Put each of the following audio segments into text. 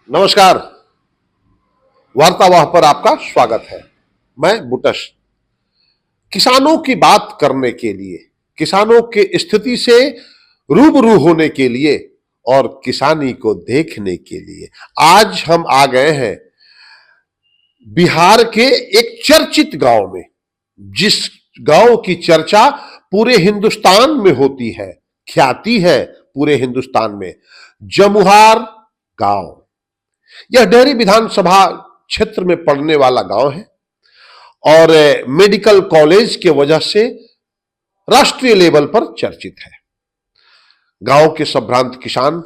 नमस्कार। वार्तावाह पर आपका स्वागत है। मैं बुटस। किसानों की बात करने के लिए, किसानों की स्थिति से रूबरू होने के लिए और किसानी को देखने के लिए आज हम आ गए हैं बिहार के एक चर्चित गांव में, जिस गांव की चर्चा पूरे हिंदुस्तान में होती है, ख्याति है पूरे हिंदुस्तान में। जमुहार गांव यह डेहरी विधानसभा क्षेत्र में पड़ने वाला गांव है और मेडिकल कॉलेज के वजह से राष्ट्रीय लेवल पर चर्चित है। गांव के संभ्रांत किसान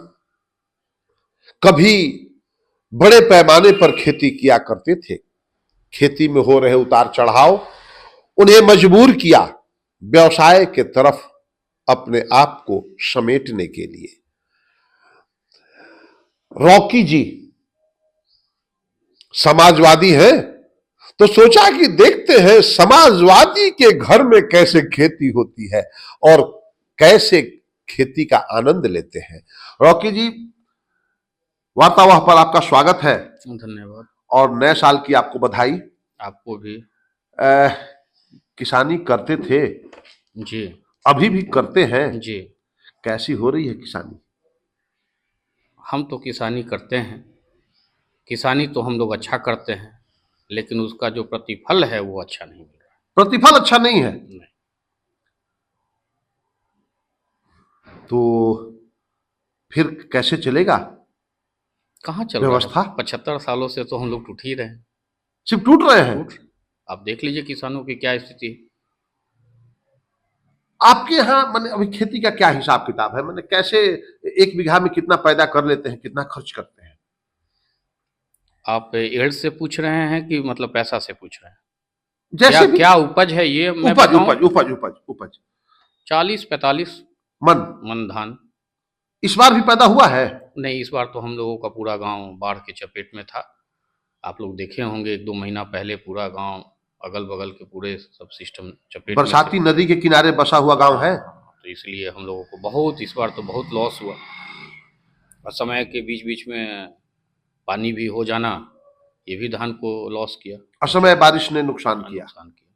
कभी बड़े पैमाने पर खेती किया करते थे। खेती में हो रहे उतार चढ़ाव उन्हें मजबूर किया व्यवसाय के तरफ अपने आप को समेटने के लिए। रॉकी जी समाजवादी हैं, तो सोचा कि देखते हैं समाजवादी के घर में कैसे खेती होती है और कैसे खेती का आनंद लेते हैं। रॉकी जी, वार्तावाह पर आपका स्वागत है। धन्यवाद। और नए साल की आपको बधाई। आपको भी। किसानी करते थे जी। अभी भी करते हैं जी। कैसी हो रही है किसानी? हम तो किसानी करते हैं, किसानी तो हम लोग अच्छा करते हैं, लेकिन उसका जो प्रतिफल है वो अच्छा नहीं मिल रहा। प्रतिफल अच्छा नहीं है? नहीं। तो फिर कैसे चलेगा? कहाँ चल रहा व्यवस्था? है? 75 सालों से तो हम लोग टूट ही रहे हैं। सिर्फ टूट रहे हैं? आप देख लीजिए किसानों की क्या स्थिति है। आपके यहाँ मैंने अभी खेती का क्या हिसाब किताब है? मैंने कैसे एक बीघा में कितना पैदा कर लेते हैं, कितना खर्च करते हैं? आप एड से पूछ रहे हैं कि मतलब पैसा से पूछ रहे हैं? जैसे भी क्या उपज है ये मैं उपज उपज उपज उपज उपज 40-45 मन धान। इस बार भी पैदा हुआ है? नहीं, इस बार तो हम लोगों का पूरा गांव बाढ़ के चपेट में था। आप लोग देखे होंगे 1-2 महीना पहले पूरा गांव, अगल बगल के पूरे सब सिस्टम चपेट में। बरसाती नदी के किनारे बसा हुआ गांव है, तो इसलिए हम लोगों को बहुत इस बार तो बहुत लॉस हुआ। और समय के बीच बीच में पानी भी हो जाना, ये भी धान को लॉस किया। असमय बारिश ने नुकसान किया। किया।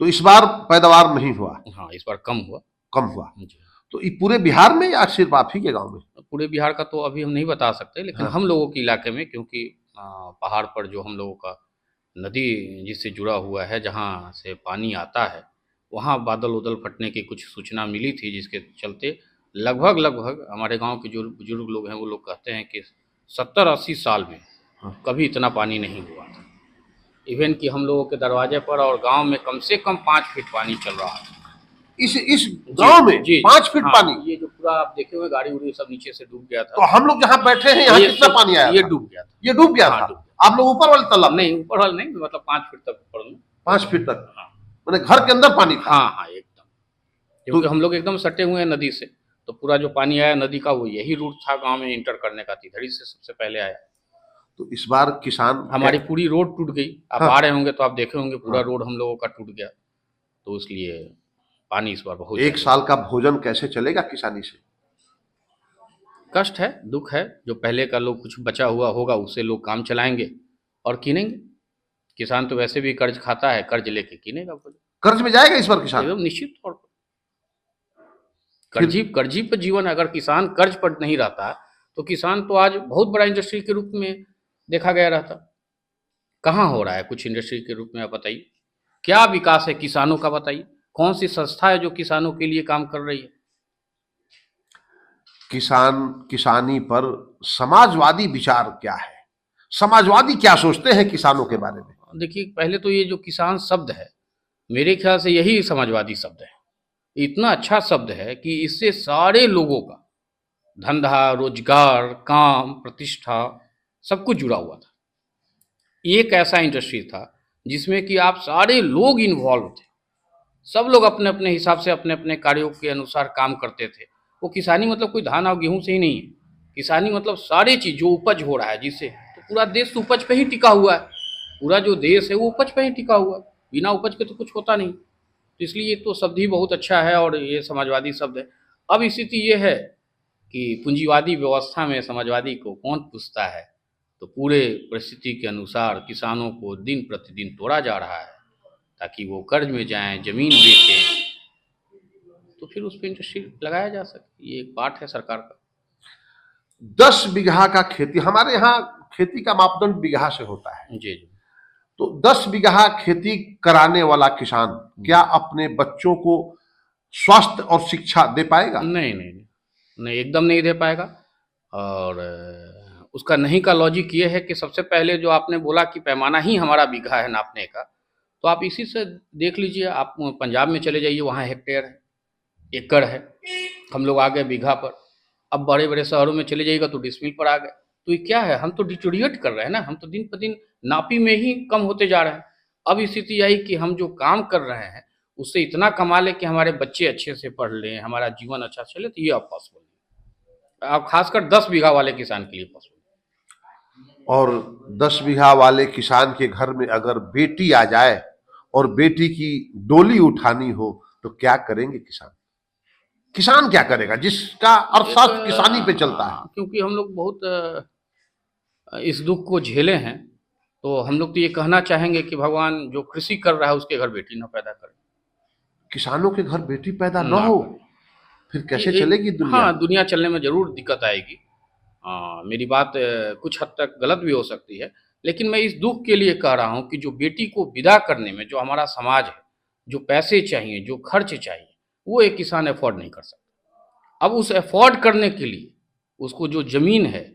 तो इस बार पैदावार नहीं हुआ? हाँ, इस बार कम हुआ। कम हुआ। जी। तो ये पूरे बिहार में या सिर्फ आप ही के गांव में? पूरे बिहार का तो अभी हम नहीं बता सकते, लेकिन हाँ। हम लोगों के इलाके में, क्योंकि पहाड़ पर जो हम लोगों का नदी जिससे जुड़ा हुआ है, जहाँ से पानी आता है, वहाँ बादल उदल फटने की कुछ सूचना मिली थी, जिसके चलते लगभग हमारे गांव के जो बुजुर्ग लोग हैं वो लोग कहते हैं कि 70-80 साल में कभी इतना पानी नहीं हुआ था। इवन कि हम लोगों के दरवाजे पर और गांव में कम से कम 5 फीट पानी चल रहा था। इस गांव में 5 फीट पानी? ये जो पूरा आप देखे हुए गाड़ी उड़ी सब नीचे से डूब गया था। तो हम लोग जहाँ बैठे हैं यहाँ कितना पानी आया? ये डूब गया था। ये डूब गया था? आप लोग ऊपर वाले तालाब? नहीं, ऊपर वाले नहीं, मतलब 5 फीट तक ऊपर में। 5 फीट तक? हाँ। मैंने घर के अंदर पानी था? हाँ, एकदम। क्योंकि हम लोग एकदम सटे हुए हैं नदी से, तो पूरा जो पानी आया नदी का वो यही रूट था गांव में इंटर करने का, तिधड़ी से सबसे पहले आया। तो इस बार किसान, हमारी पूरी रोड टूट गई। आप आ रहे होंगे तो आप देखे होंगे पूरा रोड हम लोगों का टूट गया। तो इसलिए पानी इस बार बहुत। एक साल का भोजन कैसे चलेगा किसानी से? कष्ट है, दुख है। जो पहले का लोग कुछ बचा हुआ होगा उससे लोग काम चलाएंगे और कीनेंगे। किसान तो वैसे भी कर्ज खाता है, कर्ज लेके कीनेगा। कर्ज में जाएगा इस बार किसान? एकदम निश्चित तौर पर कर्जी पर जीवन। अगर किसान कर्ज पर नहीं रहता तो किसान तो आज बहुत बड़ा इंडस्ट्री के रूप में देखा गया रहता। कहाँ हो रहा है कुछ इंडस्ट्री के रूप में? आप बताइए, क्या विकास है किसानों का? बताइए, कौन सी संस्था है जो किसानों के लिए काम कर रही है? किसानी पर समाजवादी विचार क्या है? समाजवादी क्या सोचते हैं किसानों के बारे में? देखिए, पहले तो ये जो किसान शब्द है, मेरे ख्याल से यही समाजवादी शब्द है। इतना अच्छा शब्द है कि इससे सारे लोगों का धंधा, रोजगार, काम, प्रतिष्ठा सब कुछ जुड़ा हुआ था। एक ऐसा इंडस्ट्री था जिसमें कि आप सारे लोग इन्वॉल्व थे। सब लोग अपने अपने हिसाब से अपने अपने कार्यों के अनुसार काम करते थे। वो किसानी मतलब कोई धान और गेहूं से ही नहीं है। किसानी मतलब सारी चीज जो उपज हो रहा है, जिससे तो पूरा देश उपज पे ही टिका हुआ है। पूरा जो देश है वो उपज पे ही टिका हुआ है। बिना उपज के तो कुछ होता नहीं। तो इसलिए ये तो शब्द ही बहुत अच्छा है और ये समाजवादी शब्द है। अब स्थिति ये है कि पूंजीवादी व्यवस्था में समाजवादी को कौन पूछता है? तो पूरे परिस्थिति के अनुसार किसानों को दिन प्रतिदिन तोड़ा जा रहा है ताकि वो कर्ज में जाएं, ज़मीन बेचें, तो फिर उस पे इंडस्ट्री लगाया जा सके। ये एक पार्ट है सरकार का। 10 बीघा का खेती, हमारे यहाँ खेती का मापदंड बीघा से होता है, जी जी। तो 10 बीघा खेती कराने वाला किसान क्या अपने बच्चों को स्वास्थ्य और शिक्षा दे पाएगा? नहीं नहीं नहीं, नहीं एकदम नहीं दे पाएगा। और उसका नहीं का लॉजिक ये है कि सबसे पहले जो आपने बोला कि पैमाना ही हमारा बीघा है नापने का, तो आप इसी से देख लीजिए। आप पंजाब में चले जाइए, वहाँ हेक्टेयर है, एकड़ है, हम लोग आ गए बीघा पर। अब बड़े बड़े शहरों में चले जाइएगा तो डिसमिल पर आ गए। तो ये क्या है, हम तो डिटोरिएट कर रहे हैं ना, हम तो दिन पर दिन नापी में ही कम होते जा रहे हैं। अब स्थिति आई कि हम जो काम कर रहे हैं उससे इतना कमा ले कि हमारे बच्चे अच्छे से पढ़ लें, हमारा जीवन अच्छा चले, तो ये अब पॉसिबल नहीं। अब खासकर 10 बीघा वाले किसान के लिए पॉसिबल। और 10 बीघा वाले किसान के घर में अगर बेटी आ जाए और बेटी की डोली उठानी हो तो क्या करेंगे किसान? किसान क्या करेगा जिसका अर्थशास्त्र किसानी पे चलता है? क्योंकि हम लोग बहुत इस दुख को झेले हैं, तो हम लोग तो ये कहना चाहेंगे कि भगवान जो कृषि कर रहा है उसके घर बेटी न पैदा करे। किसानों के घर बेटी पैदा न ना हो करे। फिर कैसे चलेगी दुनिया? हाँ, दुनिया चलने में जरूर दिक्कत आएगी। मेरी बात कुछ हद तक गलत भी हो सकती है, लेकिन मैं इस दुख के लिए कह रहा हूँ कि जो बेटी को विदा करने में जो हमारा समाज है, जो पैसे चाहिए, जो खर्च चाहिए, वो एक किसान अफोर्ड नहीं कर सकता। अब उस अफोर्ड करने के लिए उसको जो ज़मीन है,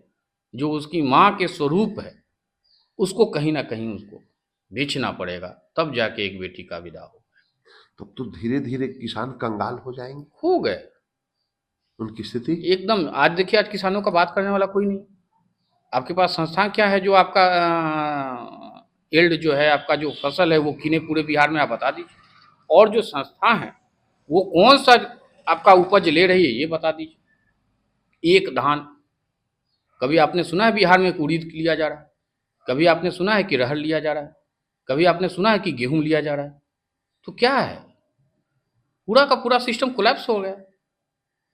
जो उसकी माँ के स्वरूप है, उसको कहीं ना कहीं उसको बेचना पड़ेगा, तब जाके एक बेटी का विदा हो। तब तो धीरे धीरे किसान कंगाल हो जाएंगे, हो गए उनकी स्थिति एकदम। आज देखिए, आज किसानों का बात करने वाला कोई नहीं। आपके पास संस्था क्या है जो आपका एल्ड जो है, आपका जो फसल है वो किने पूरे बिहार में, आप बता दीजिए। और जो संस्था है वो कौन सा आपका उपज ले रही है ये बता दीजिए। एक धान, कभी आपने सुना है बिहार में उड़ीद लिया जा रहा है? कभी आपने सुना है कि अरहर लिया जा रहा है? कभी आपने सुना है कि गेहूं लिया जा रहा है? तो क्या है, पूरा का पूरा सिस्टम कोलैप्स हो गया।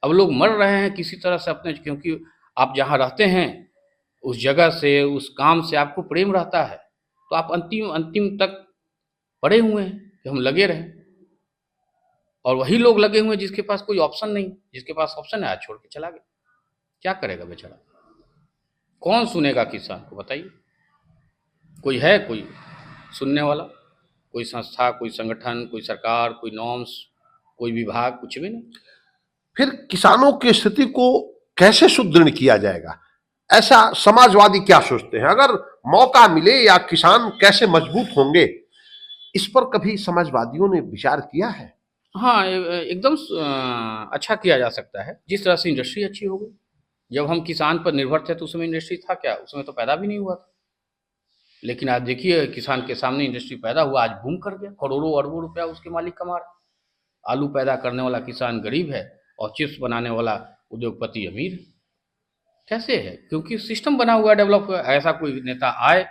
अब लोग मर रहे हैं किसी तरह से अपने, क्योंकि आप जहाँ रहते हैं उस जगह से, उस काम से आपको प्रेम रहता है, तो आप अंतिम अंतिम तक पड़े हुए हैं कि हम लगे रहें। और वही लोग लगे हुए हैं जिसके पास कोई ऑप्शन नहीं, जिसके पास ऑप्शन है आज छोड़ के चला गया। क्या करेगा बेचारा? कौन सुनेगा किसान को, बताइए? कोई है कोई सुनने वाला? कोई संस्था, कोई संगठन, कोई सरकार, कोई नॉर्म्स, कोई विभाग, कुछ भी नहीं। फिर किसानों की स्थिति को कैसे सुदृढ़ किया जाएगा, ऐसा समाजवादी क्या सोचते हैं? अगर मौका मिले या किसान कैसे मजबूत होंगे, इस पर कभी समाजवादियों ने विचार किया है? हाँ, एकदम अच्छा किया जा सकता है। जिस तरह से इंडस्ट्री अच्छी हो गई, जब हम किसान पर निर्भर थे तो उसमें इंडस्ट्री था क्या? उसमें तो पैदा भी नहीं हुआ था। लेकिन आज देखिए, किसान के सामने इंडस्ट्री पैदा हुआ, आज बूम कर गया, करोड़ों अरबों रुपया उसके मालिक कमा रहा है। आलू पैदा करने वाला किसान गरीब है और चिप्स बनाने वाला उद्योगपति अमीर है। कैसे है? क्योंकि सिस्टम बना हुआ है, डेवलप हुआ है। ऐसा कोई नेता आए,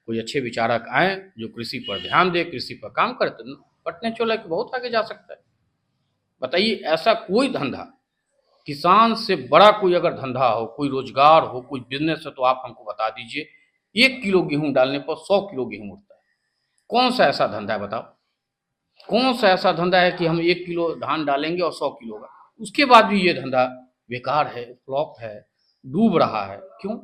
कोई अच्छे विचारक आए जो कृषि पर ध्यान दे, कृषि पर काम करे, तो पटने चला कि बहुत आगे जा सकता है। बताइए, ऐसा कोई धंधा, किसान से बड़ा कोई अगर धंधा हो, कोई रोजगार हो, कोई बिजनेस हो, तो आप हमको बता दीजिए। 1 किलो गेहूं डालने पर 100 किलो गेहूं उठता है। कौन सा ऐसा धंधा है बताओ? कौन सा ऐसा धंधा है कि हम 1 किलो धान डालेंगे और 100 किलो का? उसके बाद भी ये धंधा बेकार है, फ्लॉप है, डूब रहा है। क्यों?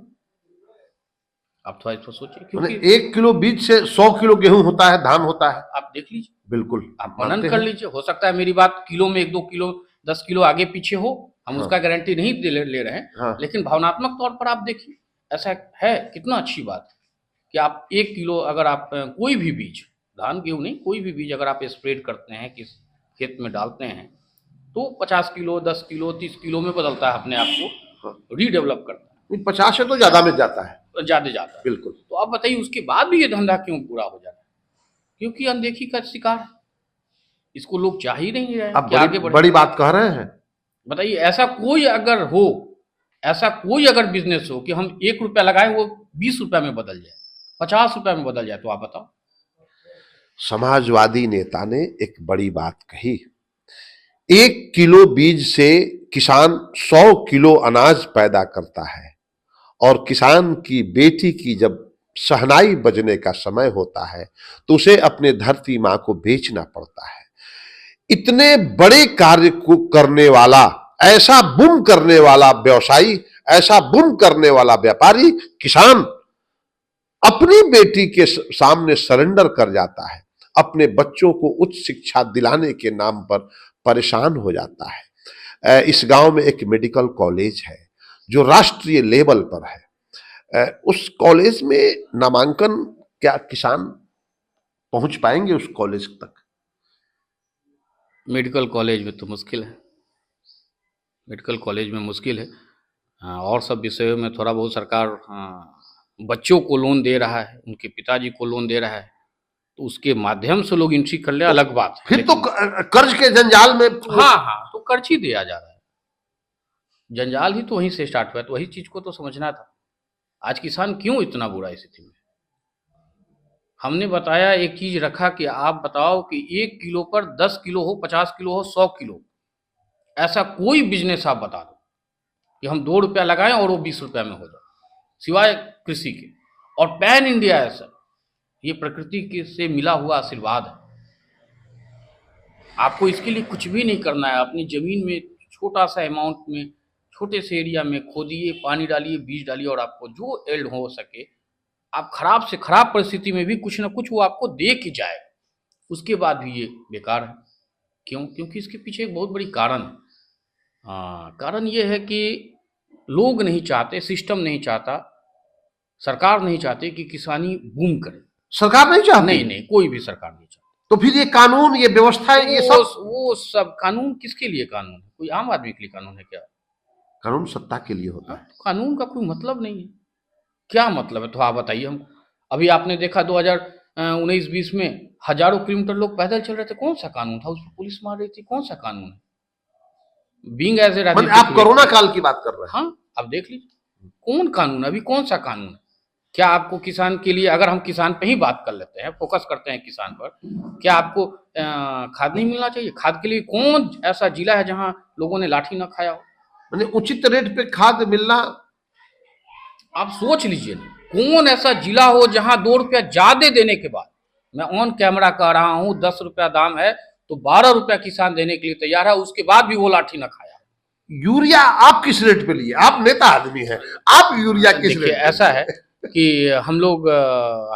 आप थोड़ा इसको सोचिए। क्योंकि 1 किलो बीज से 100 किलो गेहूं होता है, धान होता है। आप देख लीजिए, बिल्कुल, आप मनन कर लीजिए। हो सकता है मेरी बात किलो में 1-2 किलो, 10 किलो आगे पीछे हो, हम हाँ। उसका गारंटी नहीं ले रहे हैं। हाँ। लेकिन भावनात्मक तौर पर आप देखिए, ऐसा है। कितना अच्छी बात है कि आप 1 किलो अगर आप कोई भी बीज, धान गेहूं नहीं, कोई भी बीज अगर आप स्प्रेड करते हैं, किस खेत में डालते हैं, तो 50 किलो, 10 किलो, 30 किलो में बदलता है, अपने आप को रीडेवलप करता है। 50 से तो ज्यादा में जाता है, ज्यादा जाता है। बिल्कुल। तो आप बताइए, उसके बाद भी ये धंधा क्यों पूरा हो जाता है? क्योंकि अनदेखी का शिकार है। इसको लोग चाह ही नहीं रहे आप कि आगे बढ़े। बड़ी बात कह रहे हैं। बताइए, ऐसा कोई अगर हो, ऐसा कोई अगर बिजनेस हो कि हम 1 रुपया लगाए वो 20 रुपया में बदल जाए, 50 रुपया में बदल जाए, तो आप बताओ। समाजवादी नेता ने एक बड़ी बात कही, 1 किलो बीज से किसान 100 किलो अनाज पैदा करता है और किसान की बेटी की जब शहनाई बजने का समय होता है तो उसे अपने धरती मां को बेचना पड़ता है। इतने बड़े कार्य को करने वाला, ऐसा बुन करने वाला व्यवसायी, ऐसा बुन करने वाला व्यापारी किसान अपनी बेटी के सामने सरेंडर कर जाता है, अपने बच्चों को उच्च शिक्षा दिलाने के नाम पर परेशान हो जाता है। इस गांव में एक मेडिकल कॉलेज है जो राष्ट्रीय लेवल पर है। उस कॉलेज में नामांकन क्या किसान पहुंच पाएंगे उस कॉलेज तक? मेडिकल कॉलेज में तो मुश्किल है, मेडिकल कॉलेज में मुश्किल है। और सब विषयों में थोड़ा बहुत सरकार बच्चों को लोन दे रहा है, उनके पिताजी को लोन दे रहा है, तो उसके माध्यम से लोग एंट्री कर ले, अलग बात है। फिर तो कर्ज के जंजाल में हाँ, तो कर्ज ही दिया जा रहा है, जंजाल ही तो वहीं से स्टार्ट हुआ है। तो वही चीज को तो समझना था। आज किसान क्यों इतना बुरा स्थिति में? हमने बताया, एक चीज रखा कि आप बताओ कि 1 किलो पर 10 किलो हो, 50 किलो हो, 100 किलो, ऐसा कोई बिजनेस आप बता दो कि हम 2 रुपया लगाएं और वो 20 रुपया में हो जाए, सिवाय कृषि के। और पैन इंडिया है सर, ये प्रकृति के से मिला हुआ आशीर्वाद है। आपको इसके लिए कुछ भी नहीं करना है। अपनी जमीन में छोटा सा अमाउंट में, छोटे से एरिया में खोदिए, पानी डालिए, बीज डालिए, और आपको जो एल्ड हो सके, आप खराब से खराब परिस्थिति में भी कुछ ना कुछ वो आपको दे के जाए। उसके बाद भी ये बेकार है। क्यों? क्योंकि इसके पीछे एक बहुत बड़ी कारण है। कारण ये है कि लोग नहीं चाहते, सिस्टम नहीं चाहता, सरकार नहीं चाहती कि किसानी बूम करे। सरकार नहीं चाहती? नहीं, कोई भी सरकार नहीं चाहती। तो फिर ये कानून, ये व्यवस्था, ये वो सब कानून किसके लिए कानून है? कोई आम आदमी के लिए कानून है क्या? कानून सत्ता के लिए होता है। कानून का कोई मतलब नहीं है। क्या मतलब है? तो आप बताइए हमको। अभी आपने देखा 2019-20 में हजारों किलोमीटर लोग पैदल चल रहे थे, कौन सा कानून था? उस पर पुलिस मार रही थी, कौन सा कानून है? बीइंग एज ए राजनीतिक, आप कोरोना काल की बात कर रहे हैं। हाँ, आप देख लीजिए कौन कानून है, अभी कौन सा कानून है? क्या आपको किसान के लिए, अगर हम किसान पे ही बात कर लेते हैं, फोकस करते हैं किसान पर, क्या आपको खाद नहीं मिलना चाहिए? खाद के लिए कौन ऐसा जिला है जहां लोगों ने लाठी ना खाया हो? मैंने उचित रेट पे खाद मिलना, आप सोच लीजिए, कौन ऐसा जिला हो जहां 2 रुपया ज्यादा देने के बाद, मैं ऑन कैमरा कह रहा हूं, 10 रुपया दाम है तो 12 रुपया किसान देने के लिए तैयार है, उसके बाद भी वो लाठी ना खाया। यूरिया आप किस रेट पे लिए? आप नेता आदमी हैं, आप यूरिया किस रेट? ऐसा है कि हम लोग,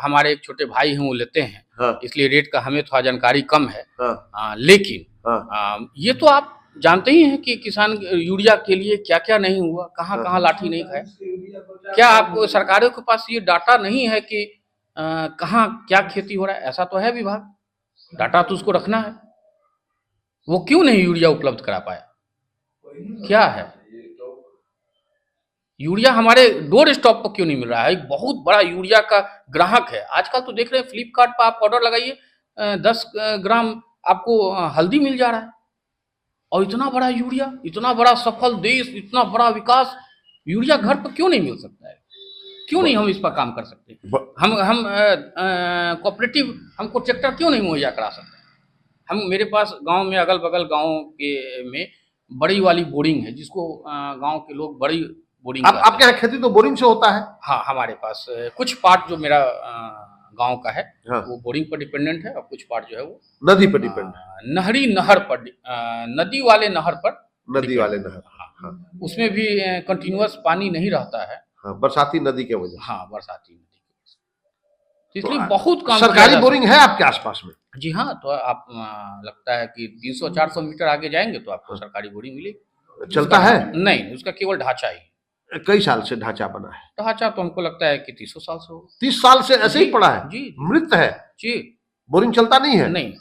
हमारे एक छोटे भाई हैं, वो लेते हैं। हाँ। इसलिए रेट का हमें थोड़ा जानकारी कम है। हाँ। लेकिन हाँ। ये तो आप जानते ही हैं कि किसान यूरिया के लिए क्या क्या नहीं हुआ, कहाँ कहाँ लाठी नहीं खाया। क्या आपको सरकारों के पास ये डाटा नहीं है कि कहाँ क्या खेती हो रहा है? ऐसा तो है विभाग, डाटा तो उसको रखना है। वो क्यों नहीं यूरिया उपलब्ध करा पाया? क्या है? यूरिया हमारे डोर स्टॉप पर क्यों नहीं मिल रहा है? एक बहुत बड़ा यूरिया का ग्राहक है। आजकल तो देख रहे हैं फ्लिपकार्ट पर आप ऑर्डर लगाइए, 10 ग्राम आपको हल्दी मिल जा रहा है। और इतना बड़ा यूरिया, इतना बड़ा सफल देश, इतना बड़ा विकास, यूरिया घर पर क्यों नहीं मिल सकता है? क्यों नहीं हम इस पर काम कर सकते? हम कोऑपरेटिव, हमको ट्रैक्टर क्यों नहीं मुहैया करा सकते? हम, मेरे पास गांव में, अगल बगल गाँव के में बड़ी वाली बोरिंग है, जिसको गांव के लोग बड़ी बोरिंग। आपके यहाँ खेती तो बोरिंग से होता है? हाँ, हमारे पास कुछ पार्ट जो मेरा गांव का है, हाँ। वो बोरिंग पर डिपेंडेंट है, और कुछ पार्ट जो है वो नदी पर डिपेंड, नहर पर, नदी वाले नहर पर। हाँ। उसमें भी कंटिन्यूअस पानी नहीं रहता है। हाँ, बरसाती नदी के वजह। हाँ, बरसाती नदी की वजह से। इसलिए बहुत काम सरकारी बोरिंग है आपके आसपास में? जी हाँ, तो आप लगता है कि 300-400 मीटर आगे जाएंगे तो आपको सरकारी बोरिंग मिलेगी। चलता है? नहीं, उसका केवल ढांचा ही। कई साल से ढांचा बना है? ढांचा तो हमको लगता है कि 30 साल से हो। 30 साल से ऐसे ही पड़ा है? जी। मृत है जी। बोरिंग चलता नहीं है? नहीं।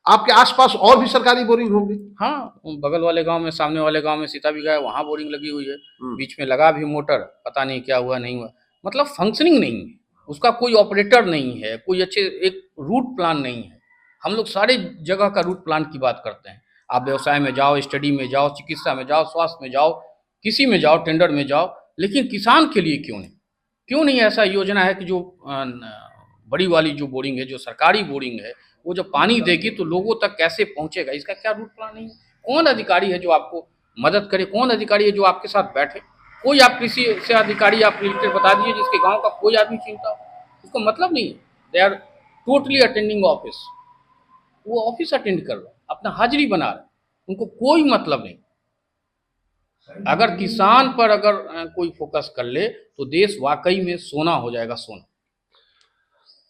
आपके आसपास और भी सरकारी बोरिंग होंगे? हाँ, बगल वाले गांव में, सामने वाले गांव में सीता बिगा है, वहां बोरिंग लगी हुई है। बीच में लगा भी मोटर, पता नहीं क्या हुआ, नहीं हुआ, मतलब फंक्शनिंग नहीं है उसका, कोई ऑपरेटर नहीं है, कोई अच्छे एक रूट प्लान नहीं है। हम लोग सारे जगह का रूट प्लान की बात करते हैं। आप व्यवसाय में जाओ, स्टडी में जाओ, चिकित्सा में जाओ, स्वास्थ्य में जाओ, किसी में जाओ, टेंडर में जाओ, लेकिन किसान के लिए क्यों नहीं ऐसा योजना है कि जो बड़ी वाली जो बोरिंग है, जो सरकारी बोरिंग है, वो जब पानी देगी तो लोगों तक कैसे पहुंचेगा, इसका क्या रूट प्लान नहीं है? कौन अधिकारी है जो आपको मदद करे? कौन अधिकारी है जो आपके साथ बैठे? कोई आप कृषि से अधिकारी आप रिलेटेड बता दीजिए जिसके गांव का कोई आदमी चिंता हो, उसको मतलब नहीं है। They are totally attending office, वो ऑफिस अटेंड कर रहे हैं, अपना हाजिरी बना रहे हैं, उनको कोई मतलब नहीं। अगर किसान पर अगर कोई फोकस कर ले तो देश वाकई में सोना हो जाएगा, सोना।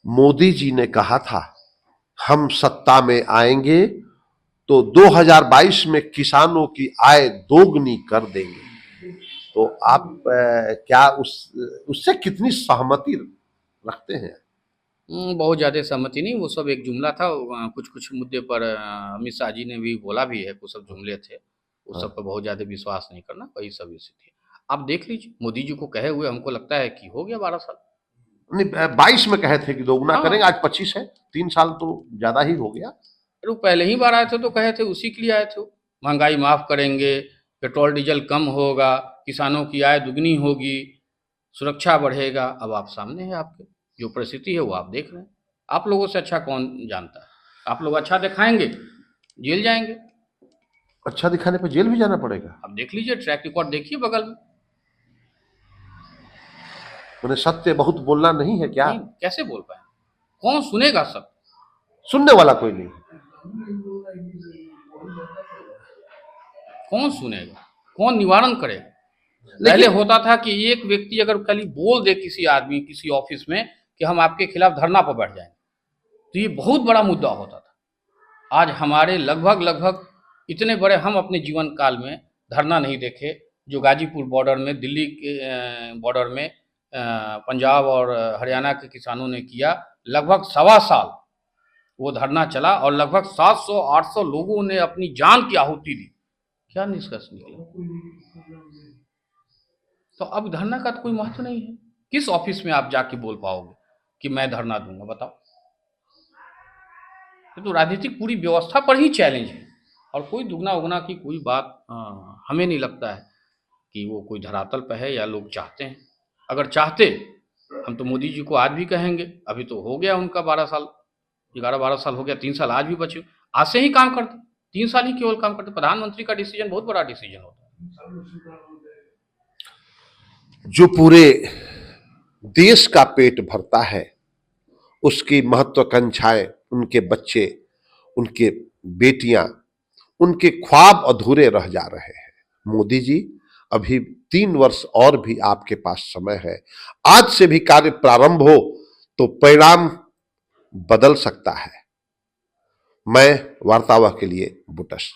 मोदी जी ने कहा था हम सत्ता में आएंगे तो 2022 में किसानों की आय दोगुनी कर देंगे। तो आप क्या उससे कितनी सहमति रखते हैं? बहुत ज़्यादा सहमति नहीं, वो सब एक जुमला था। कुछ कुछ मुद्दे पर अमित शाह जी ने भी बोला भी है, कुछ सब जुमले थे, उस सब पर बहुत ज़्यादा विश्वास नहीं करना, वही सब स्थिति है। आप देख लीजिए, मोदी जी को कहे हुए हमको लगता है कि हो गया 12 साल। नहीं, 22 में कहे थे कि दोगुना हाँ। करेंगे, आज 25 है, 3 साल तो ज्यादा ही हो गया। अरे वो पहले ही बार आए थे तो कहे थे, उसी के लिए आए थे। महंगाई माफ़ करेंगे, पेट्रोल डीजल कम होगा, किसानों की आय दुगनी होगी, सुरक्षा बढ़ेगा। अब आप सामने है, आपके जो परिस्थिति है वो आप देख रहे हैं। आप लोगों से अच्छा कौन जानता है? आप लोग अच्छा दिखाएंगे, जेल जाएंगे। अच्छा दिखाने पर जेल भी जाना पड़ेगा? अब देख लीजिए, ट्रैक रिकॉर्ड देखिए बगल में। मैंने सत्य बहुत बोलना नहीं है क्या? नहीं, कैसे बोल पाए? कौन सुनेगा सब? सुनने वाला कोई नहीं। कौन सुनेगा? कौन निवारण करेगा? पहले होता था कि एक व्यक्ति अगर खाली बोल दे किसी आदमी किसी ऑफिस में कि हम आपके खिलाफ धरना पर बैठ जाएंगे, तो ये बहुत बड़ा मुद्दा होता था। आज हमारे लगभग लगभग इतने बड़े हम अपने जीवन काल में धरना नहीं देखे जो गाजीपुर बॉर्डर में, दिल्ली के बॉर्डर में पंजाब और हरियाणा के किसानों ने किया। लगभग 1.25 साल वो धरना चला और लगभग 700-800 लोगों ने अपनी जान की आहुति दी। क्या निष्कर्ष निकला? तो अब धरना का तो कोई महत्व नहीं है। किस ऑफिस में आप जाके बोल पाओगे कि मैं धरना दूंगा? बताओ। तो राजनीतिक पूरी व्यवस्था पर ही चैलेंज है और कोई दुगना उगना की कोई बात हमें नहीं लगता है कि वो कोई धरातल पर है या लोग चाहते हैं। अगर चाहते, हम तो मोदी जी को आज भी कहेंगे, अभी तो हो गया उनका 12 साल, 11-12 साल हो गया, 3 साल आज भी बचे, आज से ही काम करते, 3 साल ही केवल काम करते। प्रधानमंत्री का डिसीजन बहुत बड़ा डिसीजन होता है, जो पूरे देश का पेट भरता है, उसकी महत्वाकांक्षाएं, उनके बच्चे, उनके बेटियां, उनके ख्वाब अधूरे रह जा रहे हैं। मोदी जी, अभी 3 वर्ष और भी आपके पास समय है। आज से भी कार्य प्रारंभ हो तो परिणाम बदल सकता है। मैं वार्तावाह के लिए बुटस।